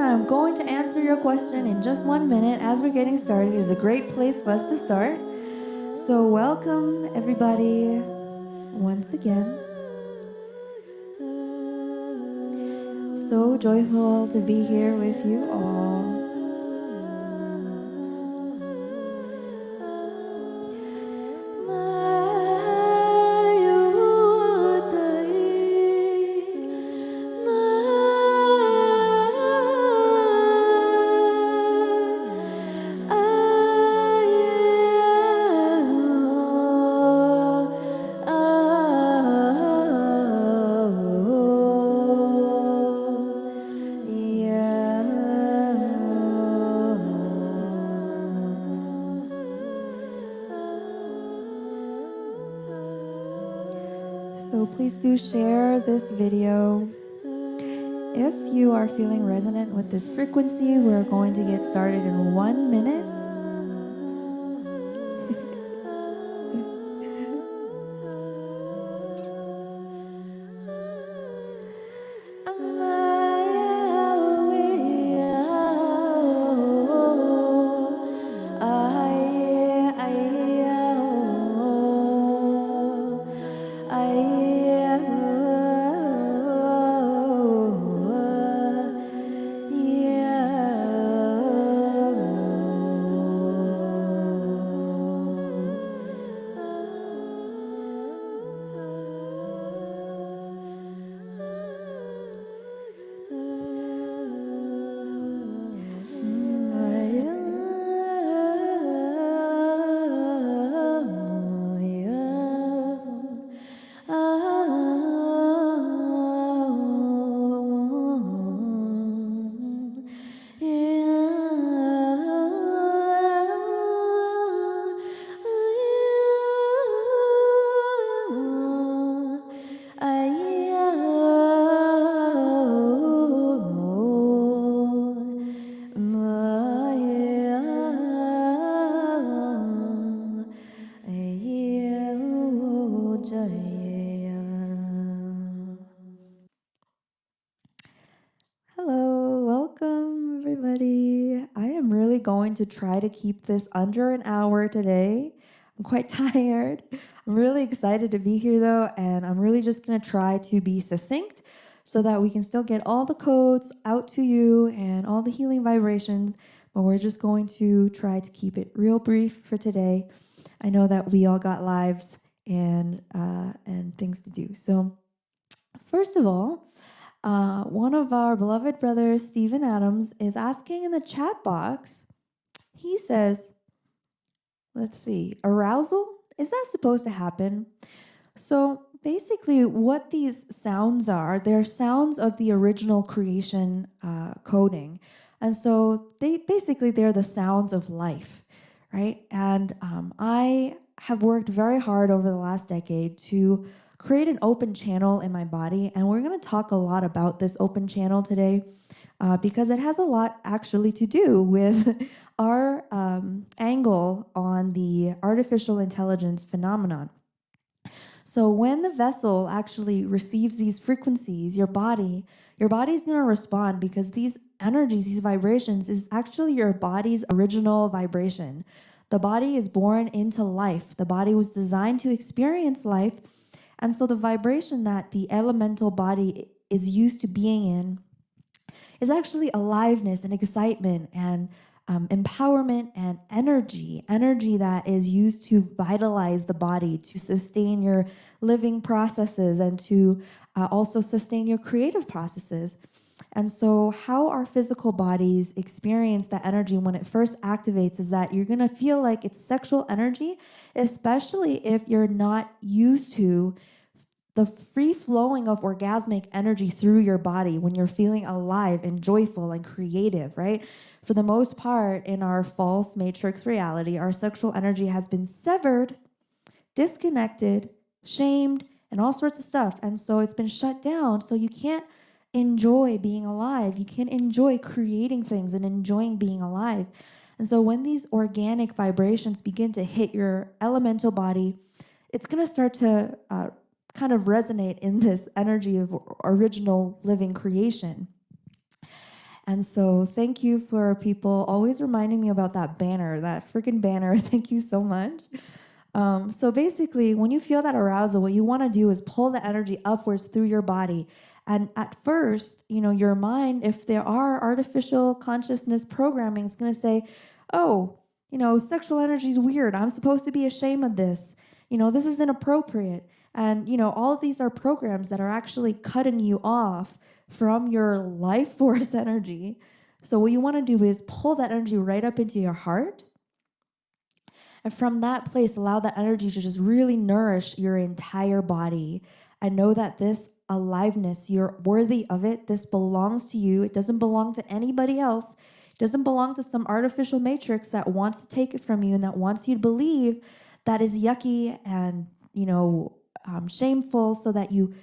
I'm going to answer your question in just 1 minute as we're getting started. It's a great place for us to start. So welcome everybody once again. So joyful to be here with you all. So please do share this video. If you are feeling resonant with this frequency, we're going to get started in 1 minute. Hello, welcome everybody. I am really going to try to keep this under an hour today. I'm quite tired. I'm really excited to be here though, and I'm really just going to try to be succinct so that we can still get all the codes out to you and all the healing vibrations, but we're just going to try to keep it real brief for today. I know that we all got lives and things to do. So first of all, one of our beloved brothers, Stephen Adams, is asking in the chat box. He says, let's see, arousal? Is that supposed to happen? So basically what these sounds are, they're sounds of the original creation coding. And so they're the sounds of life, right? And I have worked very hard over the last decade to create an open channel in my body. And we're going to talk a lot about this open channel today because it has a lot actually to do with our angle on the artificial intelligence phenomenon. So when the vessel actually receives these frequencies, your body's going to respond because these energies, these vibrations is actually your body's original vibration. The body is born into life. The body was designed to experience life. And so the vibration that the elemental body is used to being in is actually aliveness and excitement and empowerment and energy that is used to vitalize the body, to sustain your living processes and to also sustain your creative processes. And so how our physical bodies experience that energy when it first activates is that you're going to feel like it's sexual energy, especially if you're not used to the free flowing of orgasmic energy through your body when you're feeling alive and joyful and creative, right? For the most part, in our false matrix reality, our sexual energy has been severed, disconnected, shamed, and all sorts of stuff. And so it's been shut down. So you can't enjoy being alive. You can't enjoy creating things and enjoying being alive. And so when these organic vibrations begin to hit your elemental body, it's going to start to kind of resonate in this energy of original living creation. And so thank you for people always reminding me about that banner, that freaking banner. Thank you so much. So basically, when you feel that arousal, what you want to do is pull the energy upwards through your body. And at first, your mind, if there are artificial consciousness programming, is going to say, oh, sexual energy is weird. I'm supposed to be ashamed of this. This is inappropriate. And, all of these are programs that are actually cutting you off from your life force energy. So what you want to do is pull that energy right up into your heart. And from that place, allow that energy to just really nourish your entire body. And know that this aliveness, you're worthy of it. This belongs to you. It doesn't belong to anybody else. It doesn't belong to some artificial matrix that wants to take it from you and that wants you to believe that is yucky and, shameful, so that you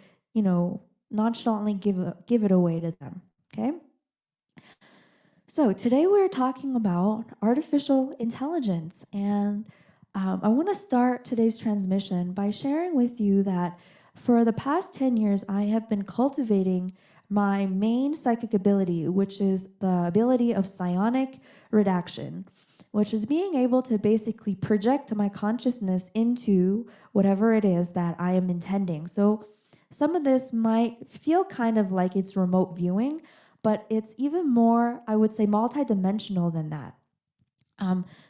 nonchalantly give it away to them. Okay? So today we're talking about artificial intelligence, and I want to start today's transmission by sharing with you that for the past 10 years, I have been cultivating my main psychic ability, which is the ability of psionic redaction, which is being able to basically project my consciousness into whatever it is that I am intending. So some of this might feel kind of like it's remote viewing, but it's even more, I would say, multidimensional than that.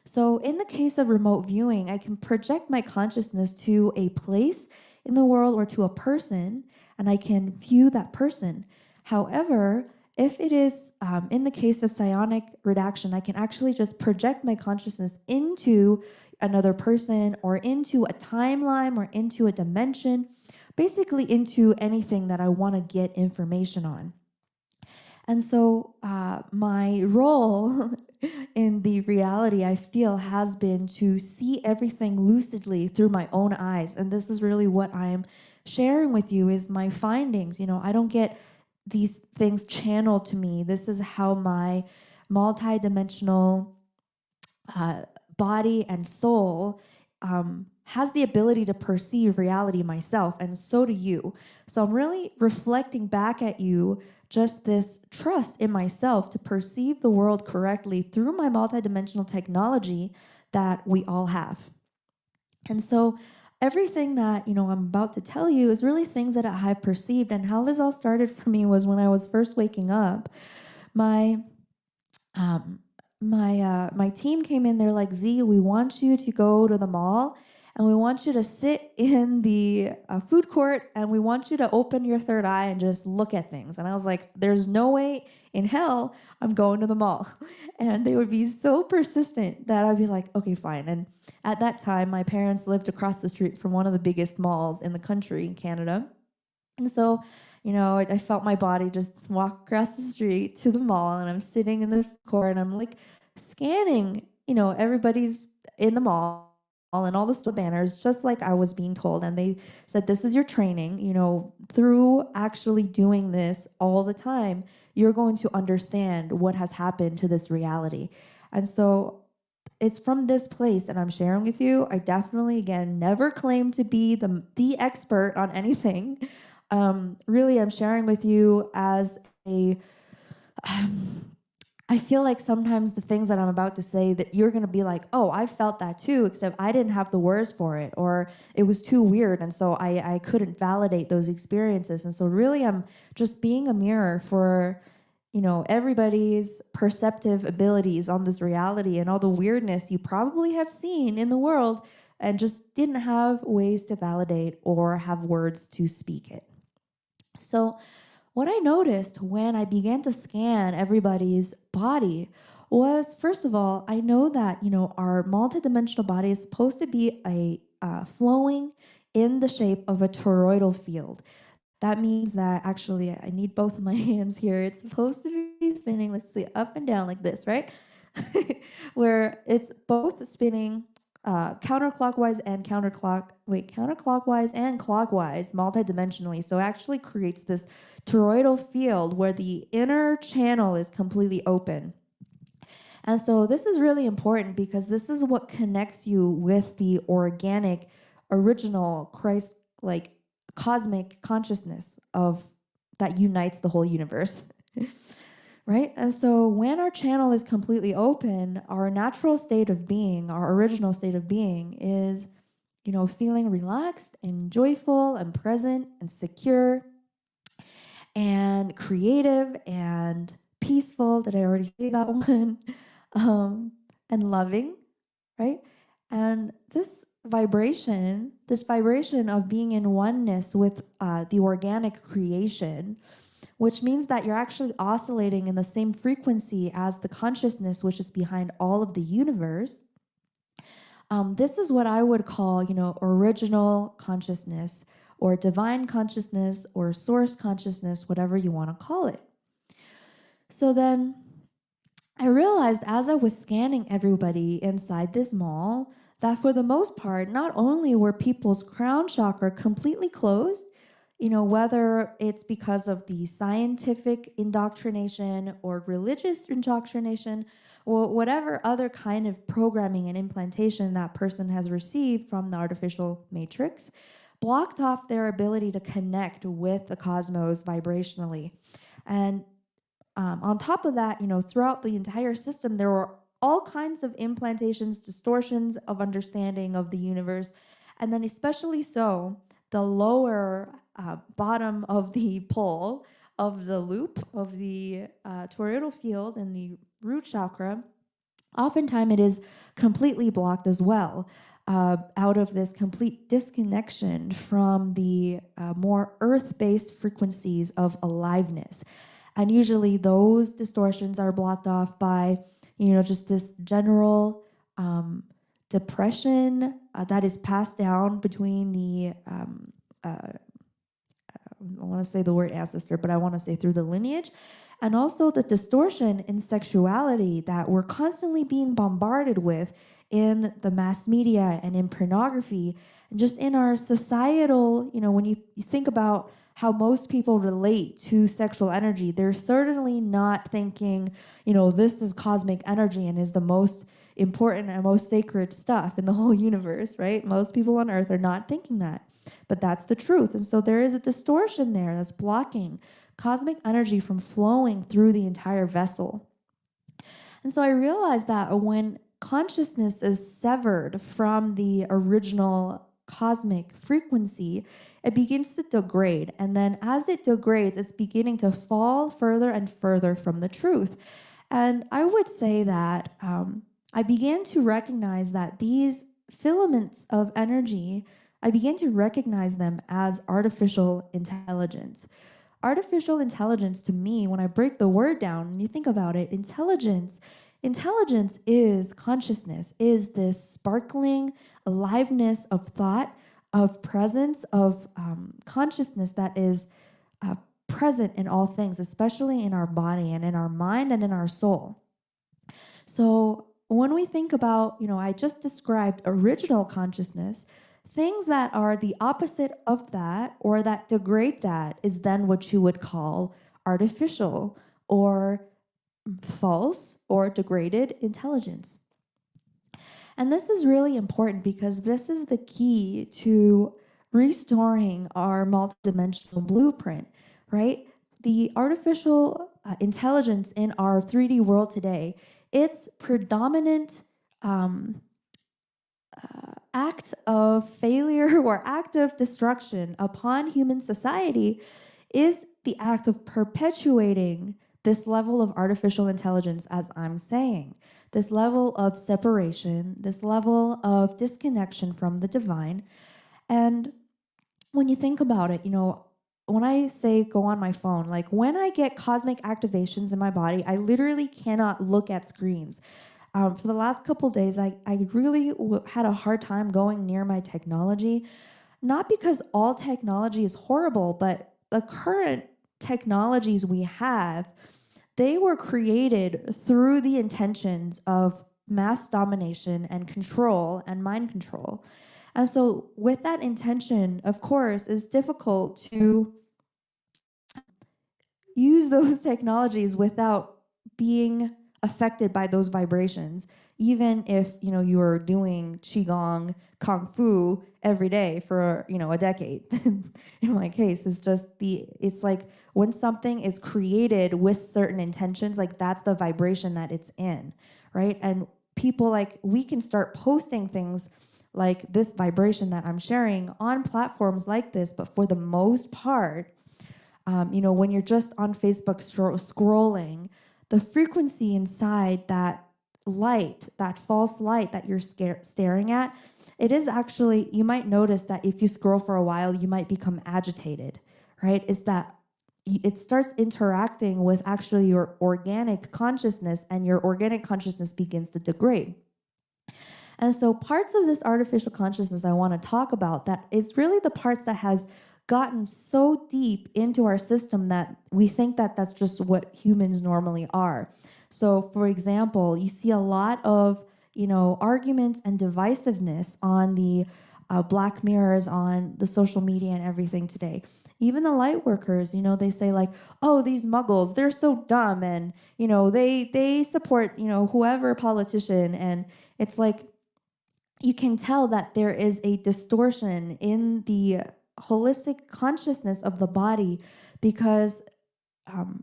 So in the case of remote viewing, I can project my consciousness to a place in the world or to a person, and I can view that person. However, if it is in the case of psionic redaction, I can actually just project my consciousness into another person or into a timeline or into a dimension, basically into anything that I want to get information on. And so my role in the reality, I feel, has been to see everything lucidly through my own eyes. And this is really what I'm sharing with you, is my findings. I don't get these things channeled to me. This is how my multidimensional body and soul has the ability to perceive reality myself, and so do you. So I'm really reflecting back at you just this trust in myself to perceive the world correctly through my multidimensional technology that we all have. And so everything that I'm about to tell you is really things that I've perceived. And how this all started for me was when I was first waking up. My my team came in. They're like, Z, we want you to go to the mall, and we want you to sit in the food court, and we want you to open your third eye and just look at things. And I was like, there's no way in hell I'm going to the mall. And they would be so persistent that I'd be like, okay, fine. And at that time, my parents lived across the street from one of the biggest malls in the country, in Canada. And so, I felt my body just walk across the street to the mall, and I'm sitting in the court, and I'm like scanning, everybody's in the mall and all the store banners, just like I was being told. And they said, this is your training, through actually doing this all the time, you're going to understand what has happened to this reality. And so it's from this place that I'm sharing with you. I definitely, again, never claim to be the expert on anything. Really, I'm sharing with you as a I feel like sometimes the things that I'm about to say, that you're going to be like, oh, I felt that too, except I didn't have the words for it, or it was too weird, and so I couldn't validate those experiences. And so really, I'm just being a mirror for everybody's perceptive abilities on this reality and all the weirdness you probably have seen in the world and just didn't have ways to validate or have words to speak it. So what I noticed when I began to scan everybody's body was, first of all, I know that our multidimensional body is supposed to be a flowing in the shape of a toroidal field. That means that, actually, I need both of my hands here. It's supposed to be spinning, let's see, up and down like this, right? Where it's both spinning counterclockwise and counterclockwise and clockwise multidimensionally. So it actually creates this toroidal field where the inner channel is completely open. And so this is really important because this is what connects you with the organic, original, Christ-like cosmic consciousness of that unites the whole universe. right? And so when our channel is completely open, our natural state of being, our original state of being is, feeling relaxed and joyful and present and secure and creative and peaceful. Did I already say that one? And loving, right? And this vibration of being in oneness with the organic creation, which means that you're actually oscillating in the same frequency as the consciousness which is behind all of the universe. This is what I would call, original consciousness or divine consciousness or source consciousness, whatever you want to call it. So then I realized as I was scanning everybody inside this mall that for the most part, not only were people's crown chakra completely closed, whether it's because of the scientific indoctrination or religious indoctrination or whatever other kind of programming and implantation that person has received from the artificial matrix, blocked off their ability to connect with the cosmos vibrationally. And on top of that, throughout the entire system, there were all kinds of implantations, distortions of understanding of the universe, and then especially so, the lower bottom of the pole of the loop of the toroidal field and the root chakra, oftentimes it is completely blocked as well. Out of this complete disconnection from the more earth-based frequencies of aliveness. And usually those distortions are blocked off by, just this general depression that is passed down between the, I want to say the word ancestor, but I want to say through the lineage, and also the distortion in sexuality that we're constantly being bombarded with in the mass media and in pornography, and just in our societal, when you think about how most people relate to sexual energy, they're certainly not thinking, this is cosmic energy and is the most important and most sacred stuff in the whole universe, right? Most people on earth are not thinking that, but that's the truth. And so there is a distortion there that's blocking cosmic energy from flowing through the entire vessel. And so I realized that when consciousness is severed from the original cosmic frequency, it begins to degrade. And then as it degrades, it's beginning to fall further and further from the truth. And I would say that I began to recognize that these filaments of energy, I began to recognize them as artificial intelligence. Artificial intelligence, to me, when I break the word down and you think about it, intelligence is consciousness, is this sparkling aliveness of thought, of presence, of consciousness that is present in all things, especially in our body and in our mind and in our soul. So when we think about, I just described original consciousness, things that are the opposite of that or that degrade that is then what you would call artificial or false or degraded intelligence. And this is really important because this is the key to restoring our multidimensional blueprint, right? The artificial intelligence in our 3D world today, its predominant act of failure or act of destruction upon human society is the act of perpetuating this level of artificial intelligence, as I'm saying, this level of separation, this level of disconnection from the divine. And when you think about it, when I say go on my phone, like when I get cosmic activations in my body, I literally cannot look at screens. For the last couple of days, I really had a hard time going near my technology, not because all technology is horrible, but the current technologies we have, they were created through the intentions of mass domination and control and mind control. And so with that intention, of course, it's difficult to use those technologies without being affected by those vibrations. even if, you are doing qigong, kung fu every day for, a decade. In my case, it's like when something is created with certain intentions, like that's the vibration that it's in, right? And people, like, we can start posting things like this vibration that I'm sharing on platforms like this, but for the most part, when you're just on Facebook scrolling, the frequency inside that light, that false light that you're staring at, it is actually, you might notice that if you scroll for a while, you might become agitated, right? Is that it starts interacting with actually your organic consciousness, and your organic consciousness begins to degrade. And so parts of this artificial consciousness I want to talk about, that is really the parts that has gotten so deep into our system that we think that that's just what humans normally are. So for example, you see a lot of, arguments and divisiveness on the black mirrors, on the social media and everything today. Even the light workers, they say like, oh, these muggles, they're so dumb, and, they support, whoever politician. And it's like, you can tell that there is a distortion in the holistic consciousness of the body, because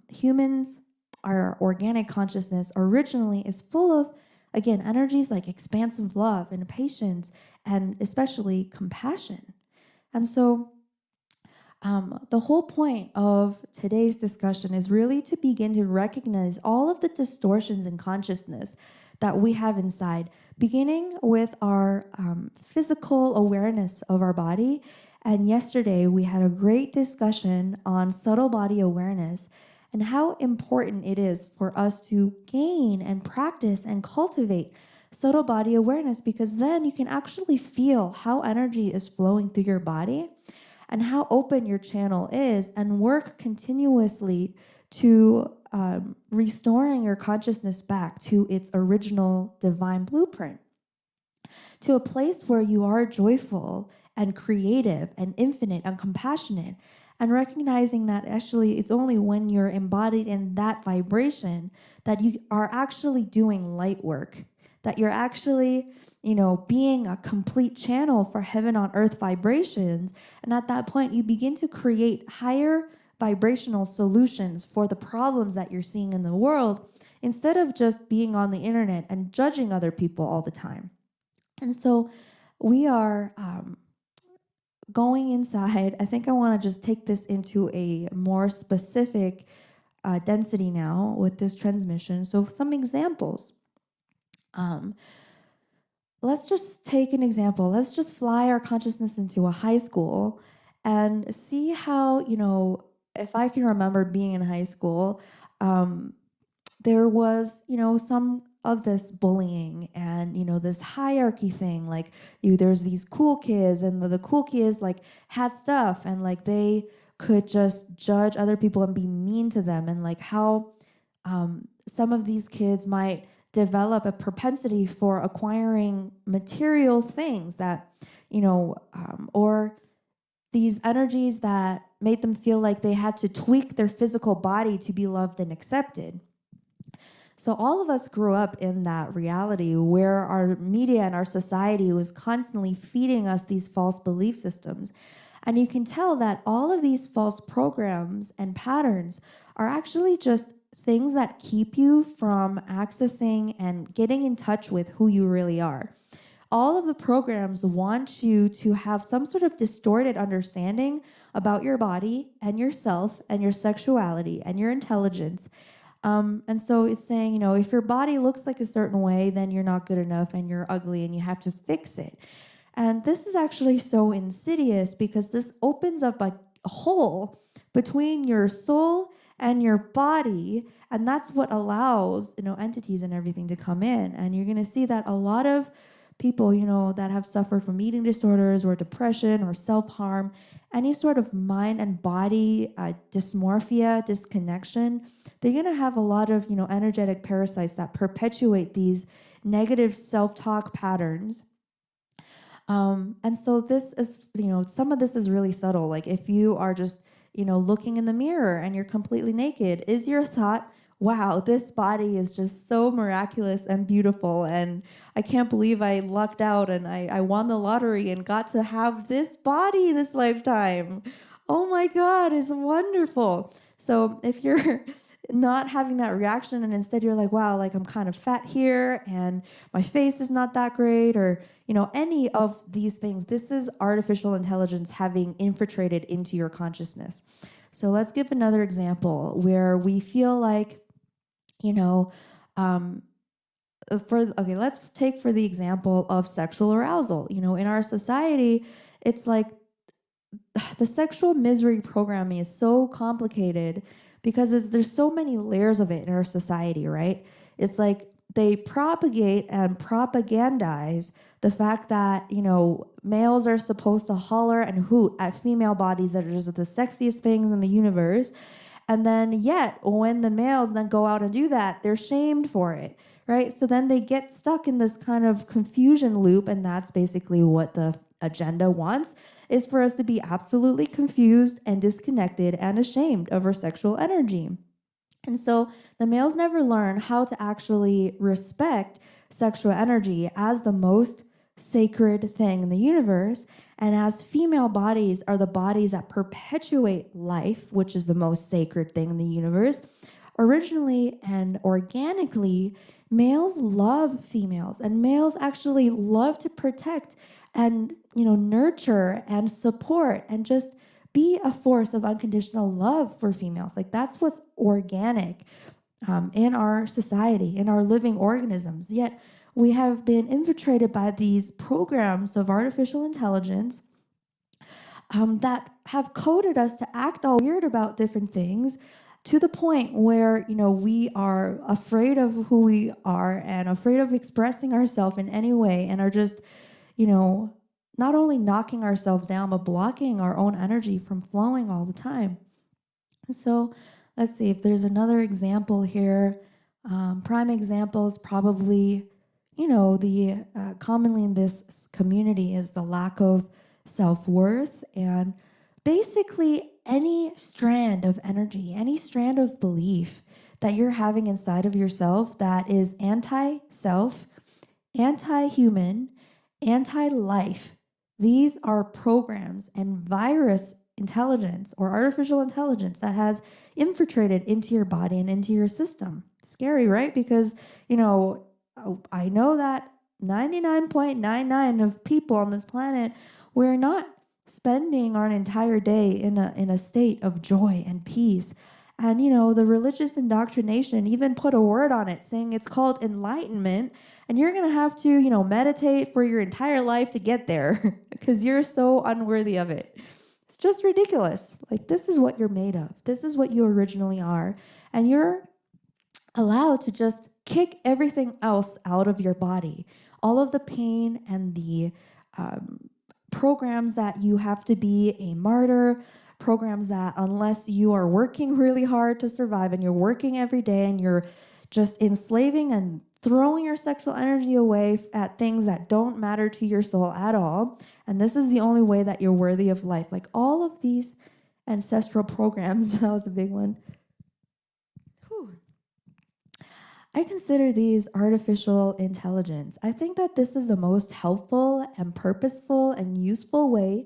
humans, our organic consciousness originally is full of, again, energies like expansive love and patience, and especially compassion. And so the whole point of today's discussion is really to begin to recognize all of the distortions in consciousness that we have inside, beginning with our physical awareness of our body. And yesterday we had a great discussion on subtle body awareness and how important it is for us to gain and practice and cultivate subtle body awareness, because then you can actually feel how energy is flowing through your body and how open your channel is, and work continuously to restoring your consciousness back to its original divine blueprint, to a place where you are joyful and creative and infinite and compassionate, and recognizing that actually it's only when you're embodied in that vibration that you are actually doing light work, that you're actually, being a complete channel for heaven on earth vibrations. And at that point, you begin to create higher vibrational solutions for the problems that you're seeing in the world, instead of just being on the internet and judging other people all the time. And so we are going inside. I think I want to just take this into a more specific density now with this transmission. So some examples. Let's just take an example. Let's just fly our consciousness into a high school and see how, if I can remember being in high school, there was, some of this bullying and, this hierarchy thing. Like, there's these cool kids, and the cool kids like had stuff, and like they could just judge other people and be mean to them, and like how some of these kids might develop a propensity for acquiring material things that, or these energies that made them feel like they had to tweak their physical body to be loved and accepted. So all of us grew up in that reality where our media and our society was constantly feeding us these false belief systems. And you can tell that all of these false programs and patterns are actually just things that keep you from accessing and getting in touch with who you really are. All of the programs want you to have some sort of distorted understanding about your body and yourself and your sexuality and your intelligence. And so it's saying, if your body looks like a certain way, then you're not good enough and you're ugly and you have to fix it. And this is actually so insidious, because this opens up a hole between your soul and your body, and that's what allows, entities and everything to come in. And you're going to see that a lot of people, that have suffered from eating disorders or depression or self-harm, any sort of mind and body dysmorphia, disconnection, they're going to have a lot of, energetic parasites that perpetuate these negative self-talk patterns. And so this is, some of this is really subtle. Like if you are just, looking in the mirror and you're completely naked, is your thought, wow, this body is just so miraculous and beautiful. And I can't believe I lucked out and I won the lottery and got to have this body this lifetime. Oh my God, it's wonderful. So if you're not having that reaction and instead you're like, wow, like I'm kind of fat here and my face is not that great, or any of these things, this is artificial intelligence having infiltrated into your consciousness. So let's give another example where we feel like, you know, um, let's take for the example of sexual arousal. In our society, it's like the sexual misery programming is so complicated because there's so many layers of it in our society, right? It's like they propagate and propagandize the fact that, males are supposed to holler and hoot at female bodies that are just the sexiest things in the universe. And then yet, when the males then go out and do that, they're shamed for it, right? So then they get stuck in this kind of confusion loop, and that's basically what the agenda wants, is for us to be absolutely confused and disconnected and ashamed of our sexual energy. And so the males never learn how to actually respect sexual energy as the most sacred thing in the universe. And as female bodies are the bodies that perpetuate life, which is the most sacred thing in the universe, originally and organically, males love females, and males actually love to protect and nurture and support and just be a force of unconditional love for females. Like that's what's organic in our society, in our living organisms. Yet we have been infiltrated by these programs of artificial intelligence that have coded us to act all weird about different things, to the point where we are afraid of who we are and afraid of expressing ourselves in any way, and are just not only knocking ourselves down, but blocking our own energy from flowing all the time. So let's see if there's another example here. Prime examples probably, the commonly in this community is the lack of self-worth, and basically any strand of energy, any strand of belief that you're having inside of yourself that is anti-self, anti-human, anti-life. These are programs and virus intelligence or artificial intelligence that has infiltrated into your body and into your system. Scary, right? Because, I know that 99.99% of people on this planet, we're not spending our entire day in a state of joy and peace. And, the religious indoctrination even put a word on it saying it's called enlightenment. And you're going to have to, meditate for your entire life to get there because you're so unworthy of it. It's just ridiculous. Like, this is what you're made of. This is what you originally are. And you're allowed to just kick everything else out of your body. All of the pain and the programs that you have to be a martyr, programs that unless you are working really hard to survive and you're working every day and you're just enslaving and throwing your sexual energy away at things that don't matter to your soul at all, and this is the only way that you're worthy of life. Like all of these ancestral programs, that was a big one. Whew. I consider these artificial intelligence. I think that this is the most helpful and purposeful and useful way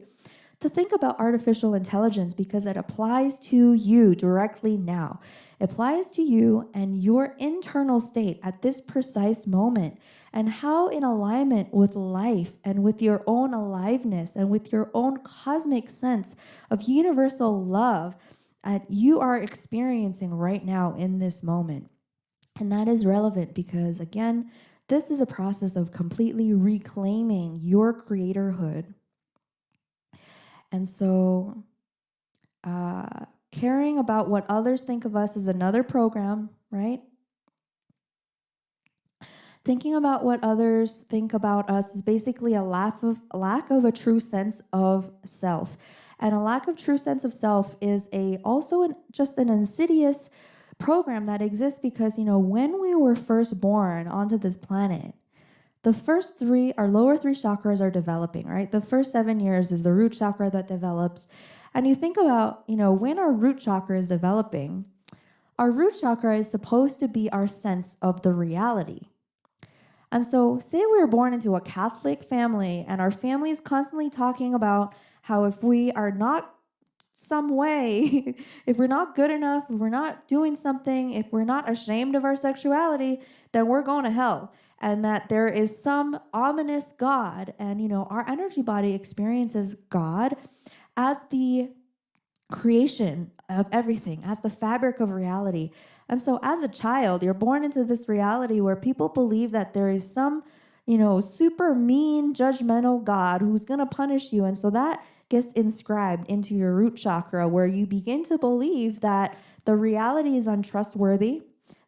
to think about artificial intelligence because it applies to you directly now. It applies to you and your internal state at this precise moment, and how in alignment with life and with your own aliveness and with your own cosmic sense of universal love that you are experiencing right now in this moment. And that is relevant because, again, this is a process of completely reclaiming your creatorhood. And so caring about what others think of us is another program, right? Thinking about what others think about us is basically a lack of a true sense of self. And a lack of true sense of self is just an insidious program that exists because, when we were first born onto this planet, our lower three chakras are developing, right? The first 7 years is the root chakra that develops. And you think about, when our root chakra is developing, our root chakra is supposed to be our sense of the reality. And so, say we were born into a Catholic family, and our family is constantly talking about how if we are not some way, if we're not good enough, if we're not doing something, if we're not ashamed of our sexuality, then we're going to hell. And that there is some ominous God. And, our energy body experiences God as the creation of everything, as the fabric of reality. And so as a child, you're born into this reality where people believe that there is some, super mean, judgmental God who's going to punish you. And so that gets inscribed into your root chakra, where you begin to believe that the reality is untrustworthy,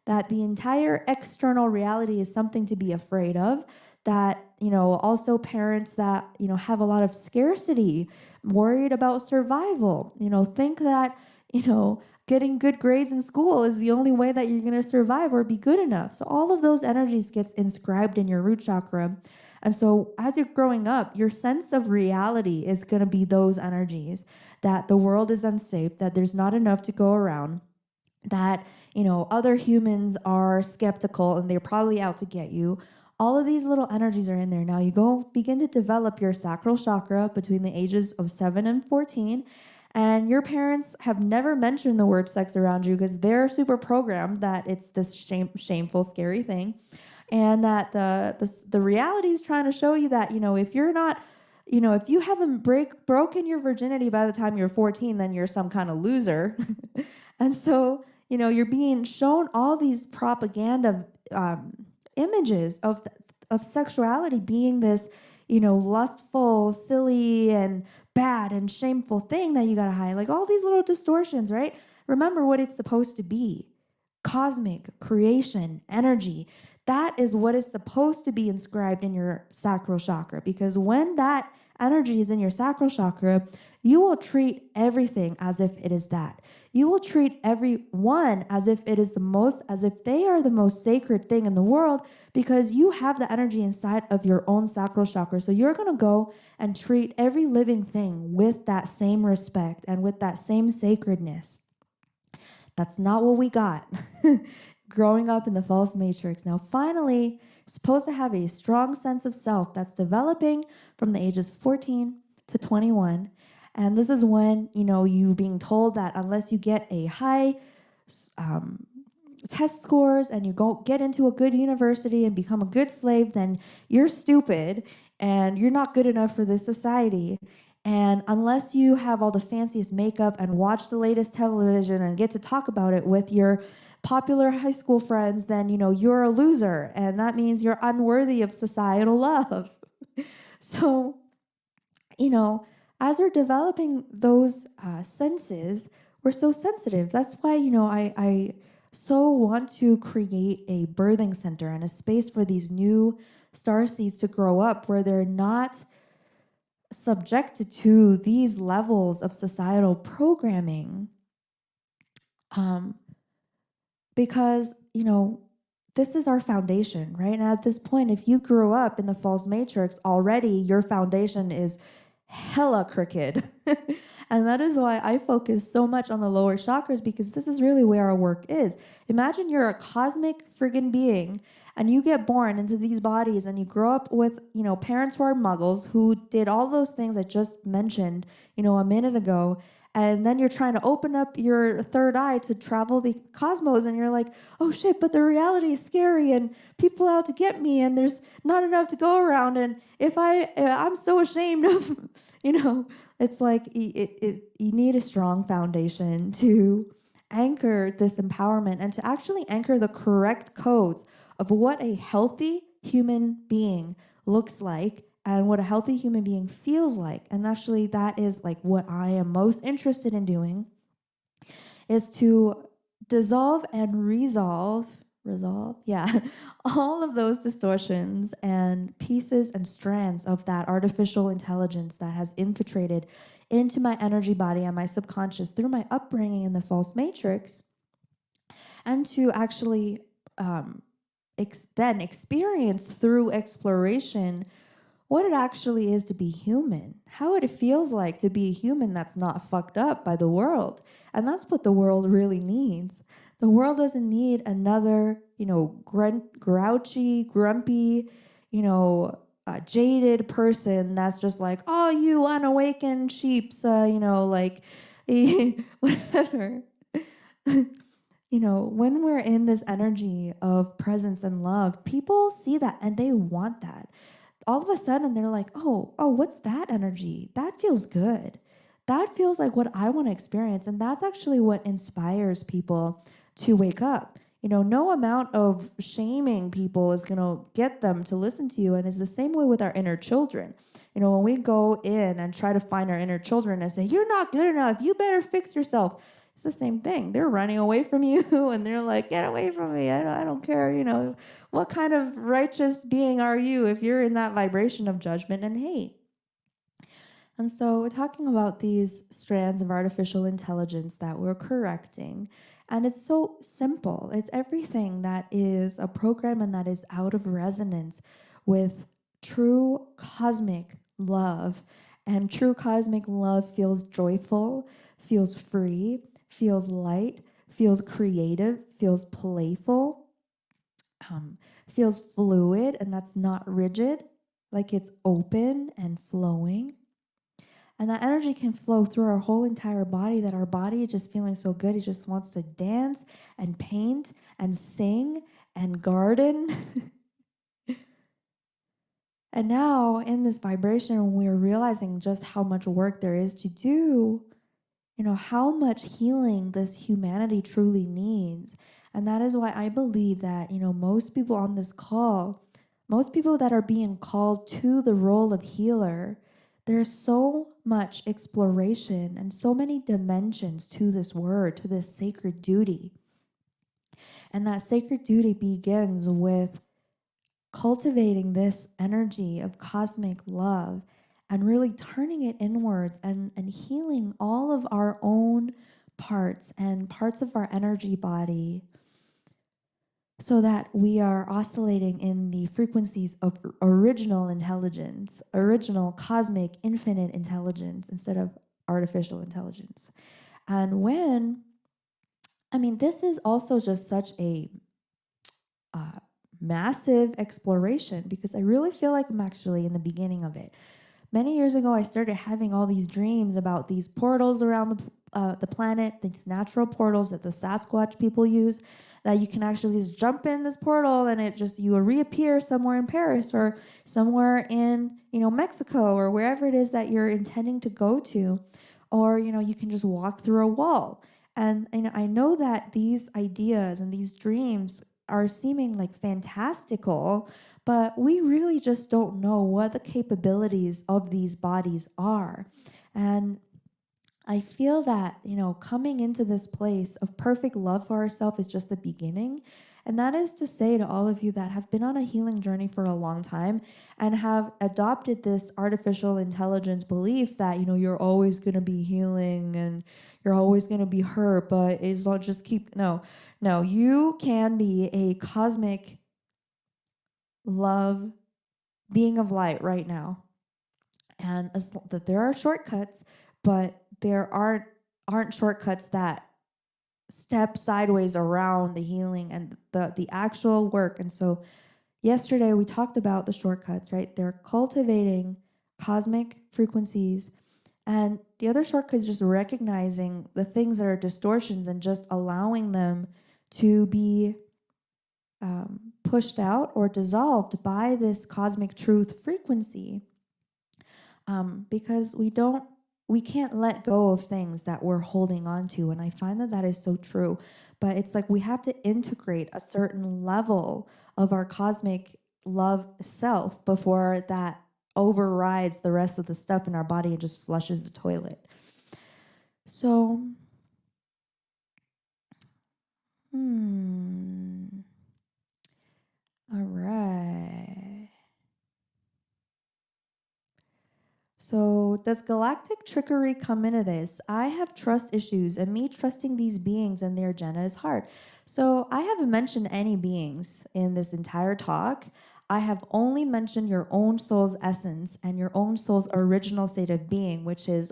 that the entire external reality is something to be afraid of, that, also parents that, have a lot of scarcity, worried about survival, think that, getting good grades in school is the only way that you're going to survive or be good enough. So all of those energies gets inscribed in your root chakra. And so as you're growing up, your sense of reality is going to be those energies, that the world is unsafe, that there's not enough to go around, that, other humans are skeptical and they're probably out to get you. All of these little energies are in there. Now you begin to develop your sacral chakra between the ages of 7 and 14. And your parents have never mentioned the word sex around you because they're super programmed that it's this shameful, scary thing. And that the reality is trying to show you that, if you're not, if you haven't broken your virginity by the time you're 14, then you're some kind of loser. And so, you're being shown all these propaganda images of sexuality being this, lustful, silly, and bad and shameful thing that you gotta hide. Like all these little distortions, right? Remember what it's supposed to be. Cosmic, creation, energy. That is what is supposed to be inscribed in your sacral chakra, because when that energy is in your sacral chakra, you will treat everything as if it is that. You will treat everyone as if it is as if they are the most sacred thing in the world, because you have the energy inside of your own sacral chakra. So you're going to go and treat every living thing with that same respect and with that same sacredness. That's not what we got growing up in the false matrix. Now, finally, you're supposed to have a strong sense of self that's developing from the ages 14 to 21. And this is when, you being told that unless you get a high test scores and you go get into a good university and become a good slave, then you're stupid and you're not good enough for this society. And unless you have all the fanciest makeup and watch the latest television and get to talk about it with your popular high school friends, then, you're a loser. And that means you're unworthy of societal love. So, as we're developing those senses, we're so sensitive. That's why, I so want to create a birthing center and a space for these new star seeds to grow up where they're not subjected to these levels of societal programming. Because, this is our foundation, right? And at this point, if you grew up in the false matrix already, your foundation is hella crooked. And that is why I focus so much on the lower chakras, because this is really where our work is. Imagine you're a cosmic friggin' being and you get born into these bodies and you grow up with, parents who are muggles who did all those things I just mentioned, a minute ago. And then you're trying to open up your third eye to travel the cosmos, and you're like, oh shit, but the reality is scary and people out to get me and there's not enough to go around. And if I'm so ashamed of, it's like you need a strong foundation to anchor this empowerment and to actually anchor the correct codes of what a healthy human being looks like and what a healthy human being feels like. And actually that is like what I am most interested in doing, is to dissolve and resolve, all of those distortions and pieces and strands of that artificial intelligence that has infiltrated into my energy body and my subconscious through my upbringing in the false matrix, and to actually then experience through exploration what it actually is to be human, how it feels like to be a human that's not fucked up by the world. And that's what the world really needs. The world doesn't need another, grouchy, grumpy, jaded person that's just like, oh, you unawakened sheeps, whatever. When we're in this energy of presence and love, people see that and they want that. All of a sudden they're like, oh, what's that energy? That feels good. That feels like what I want to experience. And that's actually what inspires people to wake up. No amount of shaming people is going to get them to listen to you. And it's the same way with our inner children. When we go in and try to find our inner children and say, you're not good enough, you better fix yourself. It's the same thing. They're running away from you and they're like, get away from me. I don't care. What kind of righteous being are you if you're in that vibration of judgment and hate? And so we're talking about these strands of artificial intelligence that we're correcting. And it's so simple. It's everything that is a program and that is out of resonance with true cosmic love. And true cosmic love feels joyful, feels free, feels light, feels creative, feels playful, feels fluid, and that's not rigid, like it's open and flowing. And that energy can flow through our whole entire body, that our body is just feeling so good. It just wants to dance and paint and sing and garden. And now in this vibration, we're realizing just how much work there is to do, how much healing this humanity truly needs. And that is why I believe that, most people on this call, most people that are being called to the role of healer, there's so much exploration and so many dimensions to this word, to this sacred duty. And that sacred duty begins with cultivating this energy of cosmic love and really turning it inwards and healing all of our own parts and parts of our energy body so that we are oscillating in the frequencies of original intelligence, original cosmic infinite intelligence instead of artificial intelligence. And this is also just such a massive exploration because I really feel like I'm actually in the beginning of it. Many years ago, I started having all these dreams about these portals around the planet, these natural portals that the Sasquatch people use, that you can actually just jump in this portal and you reappear somewhere in Paris or somewhere in, Mexico or wherever it is that you're intending to go to, or, you can just walk through a wall. And I know that these ideas and these dreams are seeming like fantastical, but we really just don't know what the capabilities of these bodies are. And I feel that, coming into this place of perfect love for ourselves is just the beginning. And that is to say to all of you that have been on a healing journey for a long time and have adopted this artificial intelligence belief that, you're always going to be healing and you're always going to be hurt, but it's not just no, you can be a cosmic love being of light right now. And that there are shortcuts, but there aren't shortcuts that step sideways around the healing and the actual work. And so yesterday we talked about the shortcuts, right? They're cultivating cosmic frequencies. And the other shortcut is just recognizing the things that are distortions and just allowing them to be pushed out or dissolved by this cosmic truth frequency. Because we can't let go of things that we're holding on to. And I find that is so true. But it's like we have to integrate a certain level of our cosmic love self before that overrides the rest of the stuff in our body and just flushes the toilet. So, all right. So, does galactic trickery come into this? I have trust issues, and me trusting these beings and their agenda is hard. So, I haven't mentioned any beings in this entire talk. I have only mentioned your own soul's essence and your own soul's original state of being, which is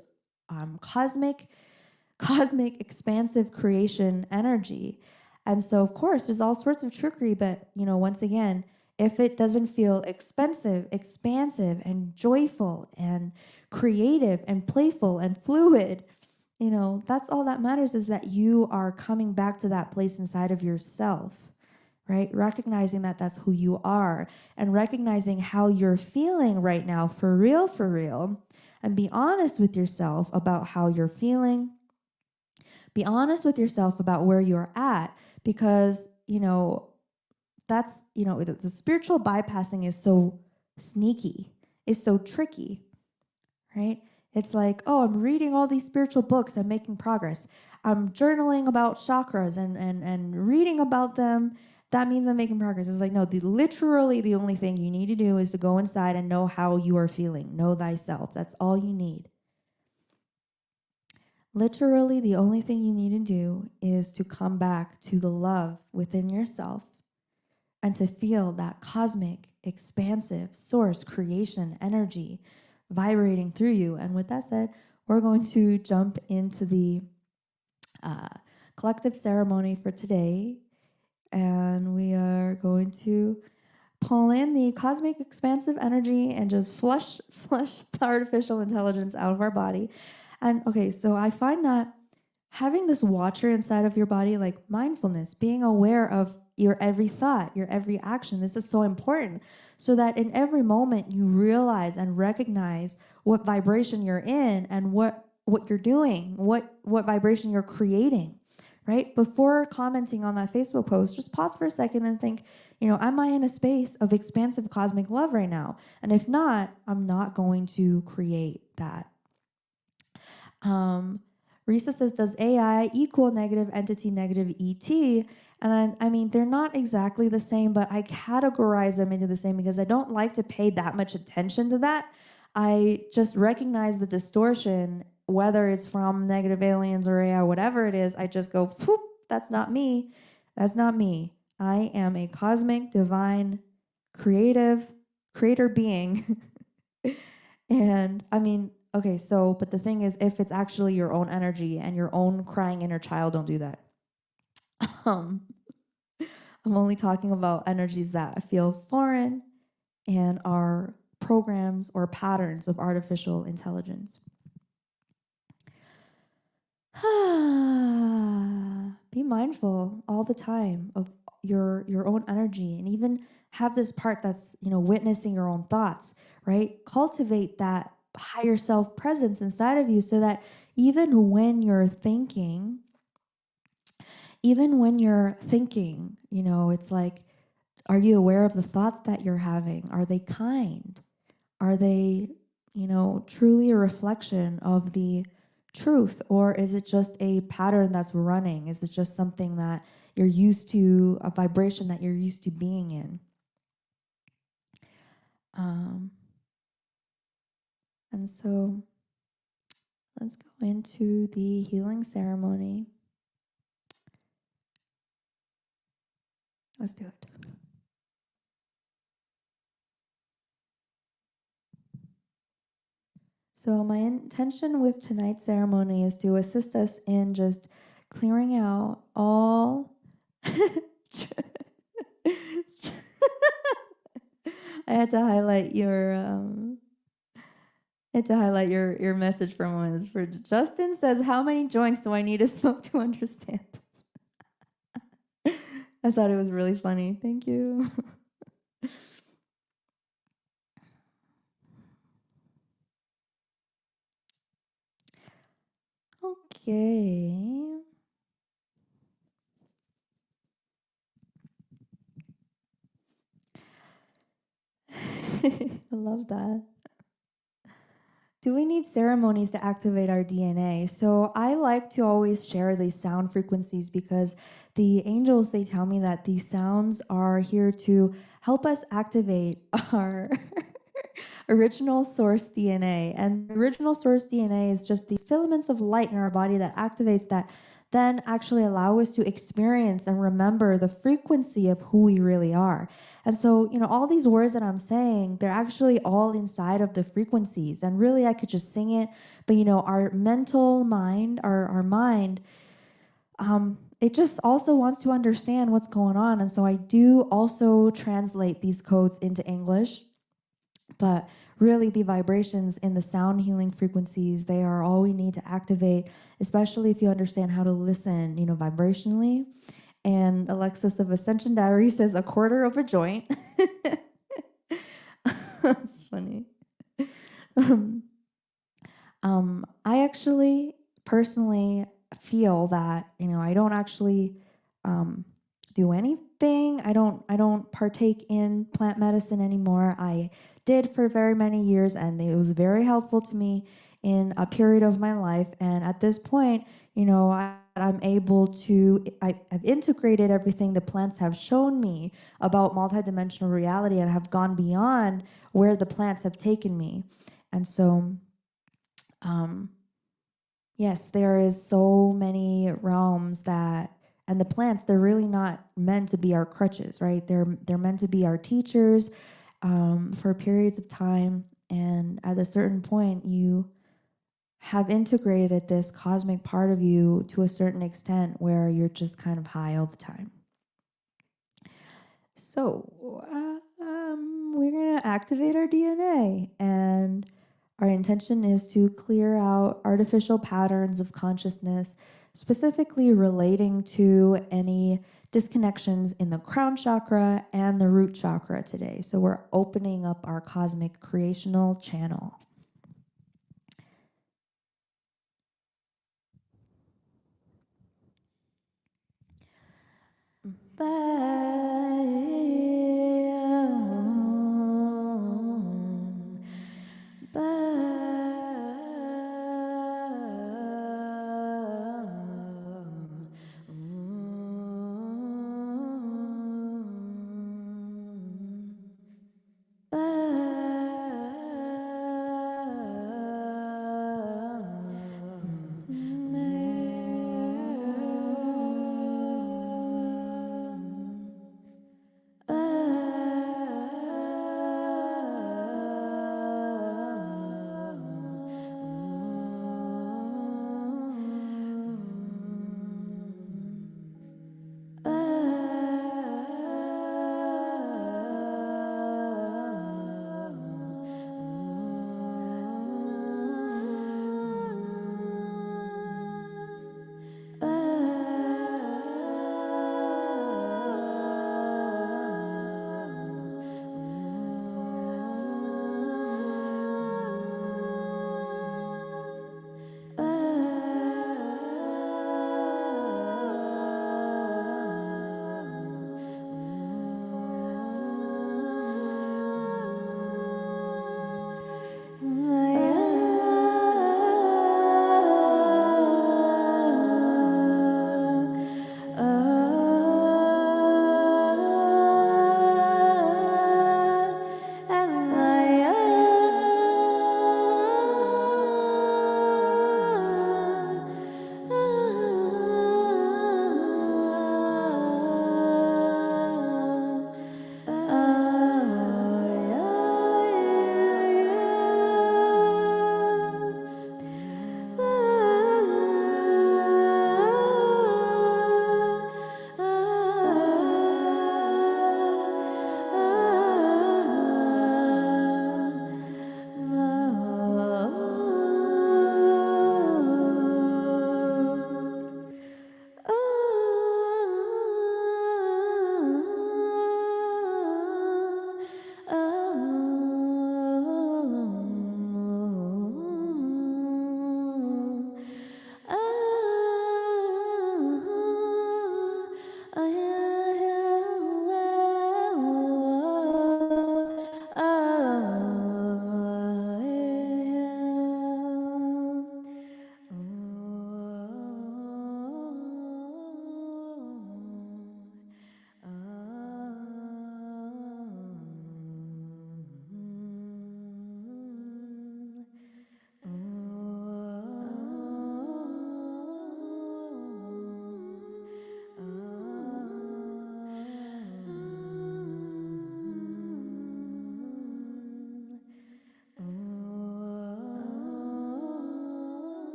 cosmic, expansive creation energy. And so, of course, there's all sorts of trickery, but, once again, if it doesn't feel expansive, and joyful, and creative, and playful, and fluid, that's all that matters, is that you are coming back to that place inside of yourself, right? Recognizing that that's who you are, and recognizing how you're feeling right now, for real, and be honest with yourself about how you're feeling. Be honest with yourself about where you're at, because, that's, the spiritual bypassing is so sneaky, is so tricky, right? It's like, oh, I'm reading all these spiritual books, I'm making progress. I'm journaling about chakras and reading about them. That means I'm making progress. It's like, no, literally the only thing you need to do is to go inside and know how you are feeling. Know thyself. That's all you need. Literally, the only thing you need to do is to come back to the love within yourself and to feel that cosmic, expansive source creation energy vibrating through you. And with that said, we're going to jump into the collective ceremony for today. And we are going to pull in the cosmic expansive energy and just flush the artificial intelligence out of our body. And okay, so I find that having this watcher inside of your body, like mindfulness, being aware of your every thought, your every action, this is so important, so that in every moment you realize and recognize what vibration you're in and what you're doing, what vibration you're creating, right? Before commenting on that Facebook post, just pause for a second and think, am I in a space of expansive cosmic love right now? And if not, I'm not going to create that. Risa says, does AI equal negative entity, negative ET? And I mean, they're not exactly the same, but I categorize them into the same because I don't like to pay that much attention to that. I just recognize the distortion, whether it's from negative aliens or AI, whatever it is, I just go, whoop, that's not me. That's not me. I am a cosmic, divine, creator being. And I mean, okay, so, but the thing is, if it's actually your own energy and your own crying inner child, don't do that. I'm only talking about energies that feel foreign and are programs or patterns of artificial intelligence. Be mindful all the time of your own energy, and even have this part that's, witnessing your own thoughts, right? Cultivate that higher self presence inside of you, so that even when you're thinking, it's like, are you aware of the thoughts that you're having? Are they kind? Are they, truly a reflection of the truth? Or is it just a pattern that's running? Is it just something that you're used to, a vibration that you're used to being in? And so let's go into the healing ceremony. Let's do it. So my intention with tonight's ceremony is to assist us in just clearing out all I had to highlight your message for a moment. For Justin says, how many joints do I need to smoke to understand this? I thought it was really funny. Thank you. Okay. I love that. Do we need ceremonies to activate our DNA? So I like to always share these sound frequencies, because the angels, they tell me that these sounds are here to help us activate our original source DNA. And the original source DNA is just these filaments of light in our body that activates, that then actually allow us to experience and remember the frequency of who we really are. And so, all these words that I'm saying, they're actually all inside of the frequencies. And really, I could just sing it. But, our mental mind, our mind, it just also wants to understand what's going on. And so I do also translate these codes into English. But really, the vibrations in the sound healing frequencies, they are all we need to activate, especially if you understand how to listen, vibrationally. And Alexis of Ascension Diary says a quarter of a joint. That's funny. I actually personally feel that I don't actually do anything. I don't partake in plant medicine anymore. I did for very many years, and it was very helpful to me in a period of my life. And at this point, I'm able to. I've integrated everything the plants have shown me about multidimensional reality, and have gone beyond where the plants have taken me. And so yes, there is so many realms and the plants, they're really not meant to be our crutches, right? They're meant to be our teachers for periods of time. And at a certain point, you have integrated this cosmic part of you to a certain extent where you're just kind of high all the time. So we're going to activate our DNA, and our intention is to clear out artificial patterns of consciousness, specifically relating to any disconnections in the crown chakra and the root chakra today. So we're opening up our cosmic creational channel.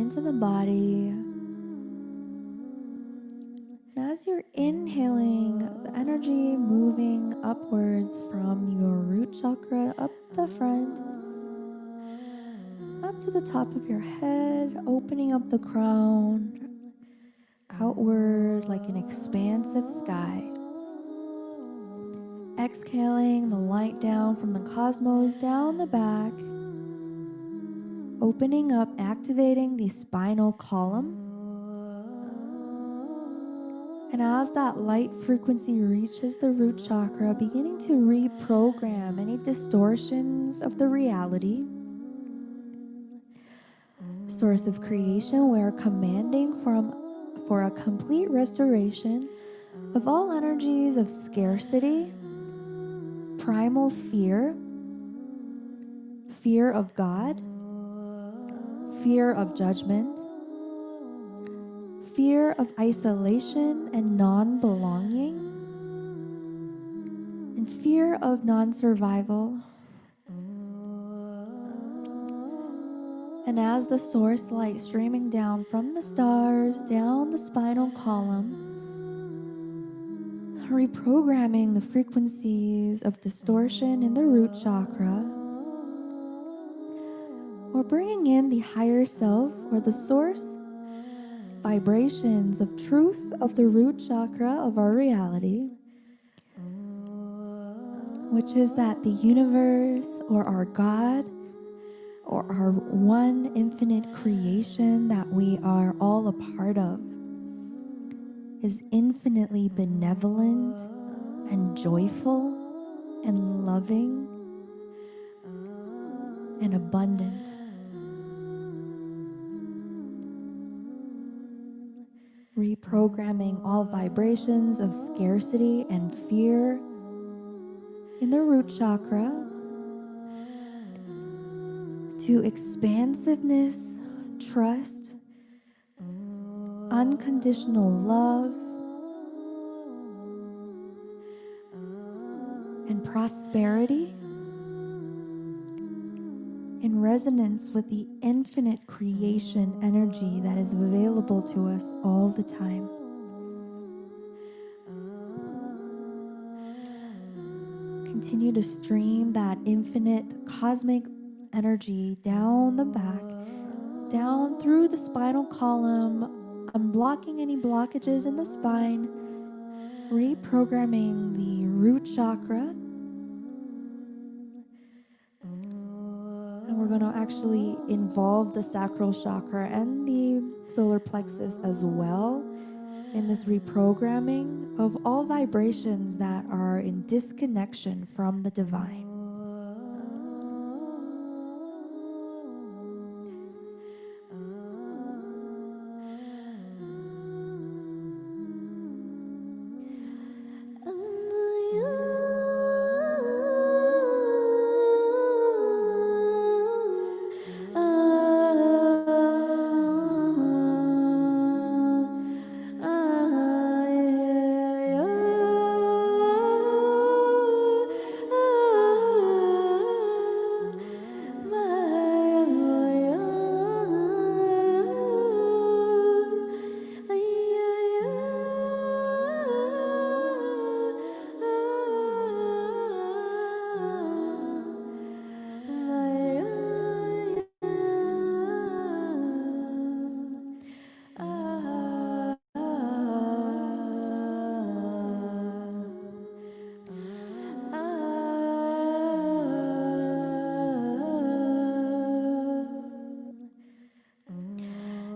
into the body. And as you're inhaling, the energy moving upwards from your root chakra up the front, up to the top of your head, opening up the crown, outward like an expansive sky. Exhaling the light down from the cosmos down the back, opening up, activating the spinal column. And as that light frequency reaches the root chakra, beginning to reprogram any distortions of the reality. Source of creation, we are commanding for a complete restoration of all energies of scarcity, primal fear, fear of God, fear of judgment, fear of isolation and non-belonging, and fear of non-survival. And as the source light streaming down from the stars, down the spinal column, reprogramming the frequencies of distortion in the root chakra, we're bringing in the higher self or the source vibrations of truth of the root chakra of our reality, which is that the universe or our God or our one infinite creation that we are all a part of is infinitely benevolent and joyful and loving and abundant. Reprogramming all vibrations of scarcity and fear in the root chakra to expansiveness, trust, unconditional love, and prosperity in resonance with the infinite creation energy that is available to us all the time. Continue to stream that infinite cosmic energy down the back, down through the spinal column, unblocking any blockages in the spine, reprogramming the root chakra. And we're going to actually involve the sacral chakra and the solar plexus as well in this reprogramming of all vibrations that are in disconnection from the divine.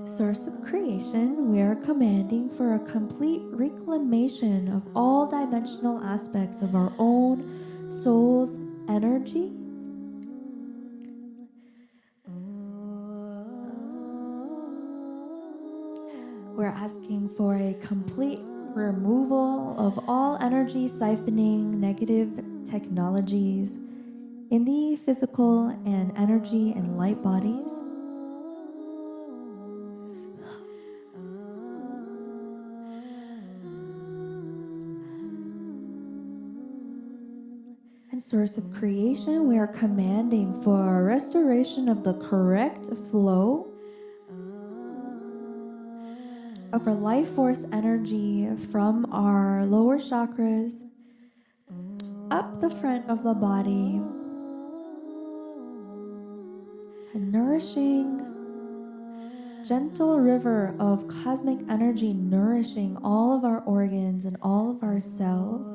Source of creation, we are commanding for a complete reclamation of all dimensional aspects of our own soul's energy. We're asking for a complete removal of all energy siphoning negative technologies in the physical and energy and light bodies. And source of creation, we are commanding for a restoration of the correct flow of our life force energy from our lower chakras up the front of the body, a nourishing, gentle river of cosmic energy nourishing all of our organs and all of our cells,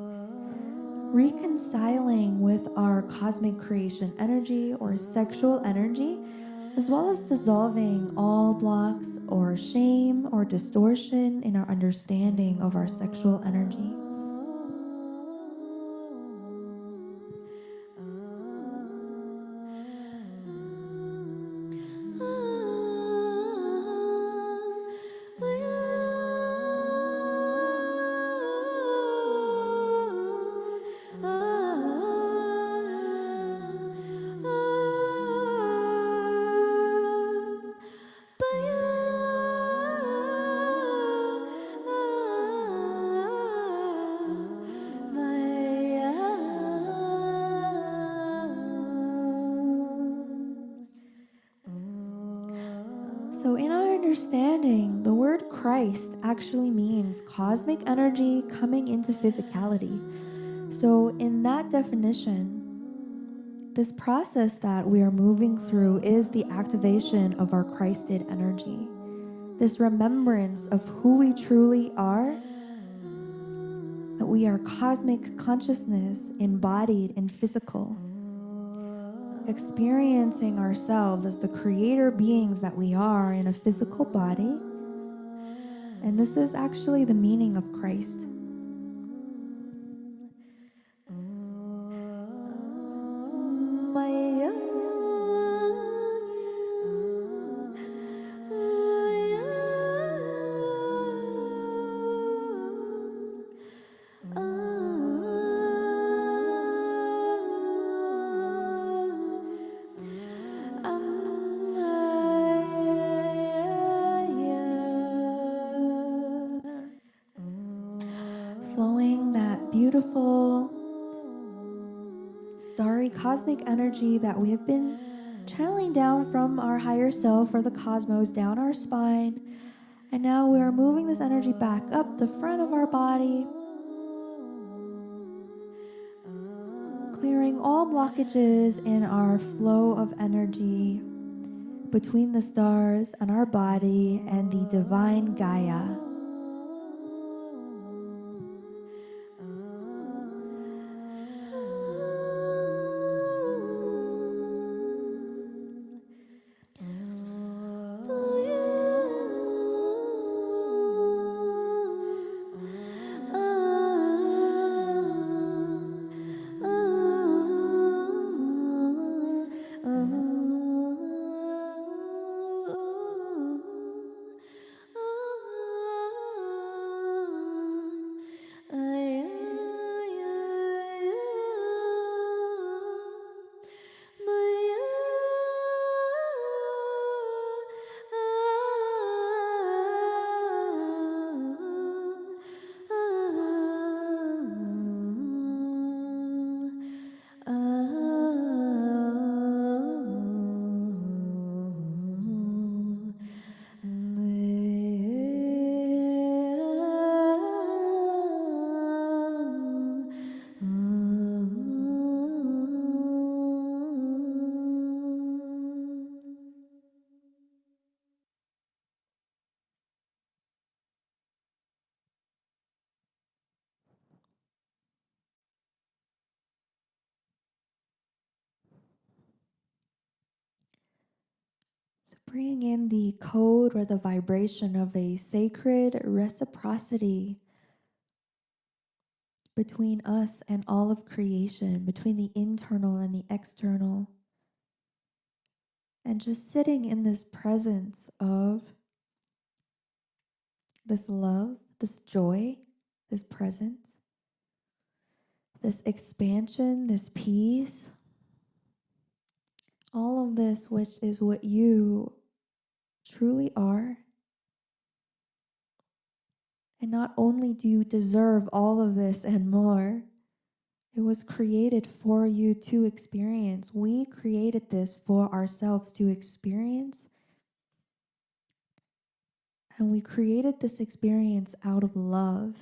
reconciling with our cosmic creation energy or sexual energy, as well as dissolving all blocks or shame or distortion in our understanding of our sexual energy. So in our understanding, the word Christ actually means cosmic energy coming into physicality. So in that definition, this process that we are moving through is the activation of our Christed energy. This remembrance of who we truly are, that we are cosmic consciousness embodied in physical, experiencing ourselves as the creator beings that we are in a physical body. And this is actually the meaning of Christ. Flowing that beautiful, starry cosmic energy that we have been channeling down from our higher self or the cosmos down our spine. And now we are moving this energy back up the front of our body, clearing all blockages in our flow of energy between the stars and our body and the divine Gaia. So bringing in the code or the vibration of a sacred reciprocity between us and all of creation, between the internal and the external. And just sitting in this presence of this love, this joy, this presence, this expansion, this peace, all of this, which is what you truly are. And not only do you deserve all of this and more, it was created for you to experience. We created this for ourselves to experience And we created this experience out of love.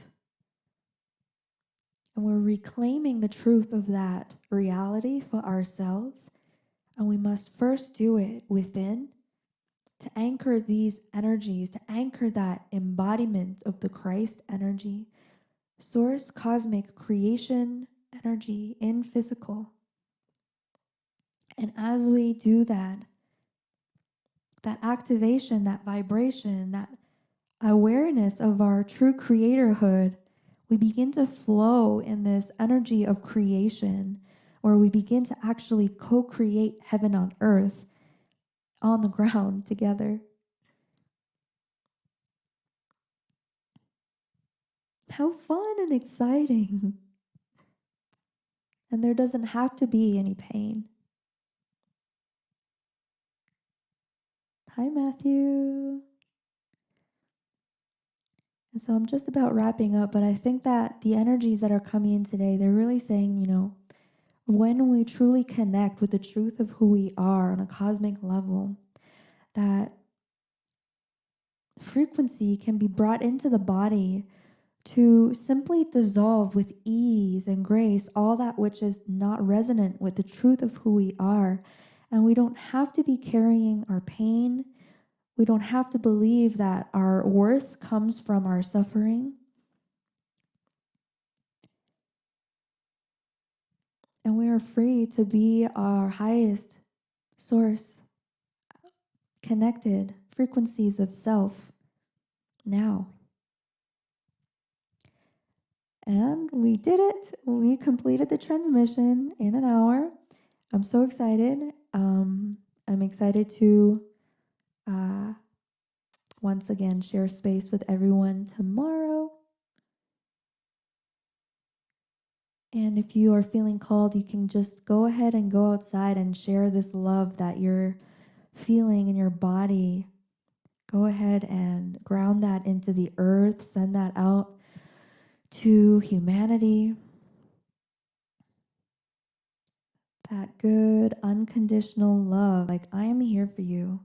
And we're reclaiming the truth of that reality for ourselves. And we must first do it within to anchor these energies, to anchor that embodiment of the Christ energy, source, cosmic, creation energy in physical. And as we do that, that activation, that vibration, that awareness of our true creatorhood, we begin to flow in this energy of creation where we begin to actually co-create heaven on earth on the ground together. How fun and exciting. And there doesn't have to be any pain. Hi, Matthew. And so I'm just about wrapping up, but I think that the energies that are coming in today, they're really saying, when we truly connect with the truth of who we are on a cosmic level, that frequency can be brought into the body to simply dissolve with ease and grace all that which is not resonant with the truth of who we are. And we don't have to be carrying our pain. We don't have to believe that our worth comes from our suffering. And we are free to be our highest source, connected frequencies of self now. And we did it. We completed the transmission in an hour. I'm so excited. I'm excited to once again share space with everyone tomorrow. And if you are feeling called, you can just go ahead and go outside and share this love that you're feeling in your body. Go ahead and ground that into the earth, send that out to humanity. That good, unconditional love, like I am here for you.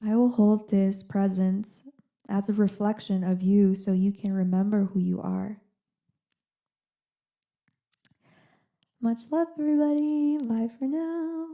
I will hold this presence as a reflection of you so you can remember who you are. Much love, everybody. Bye for now.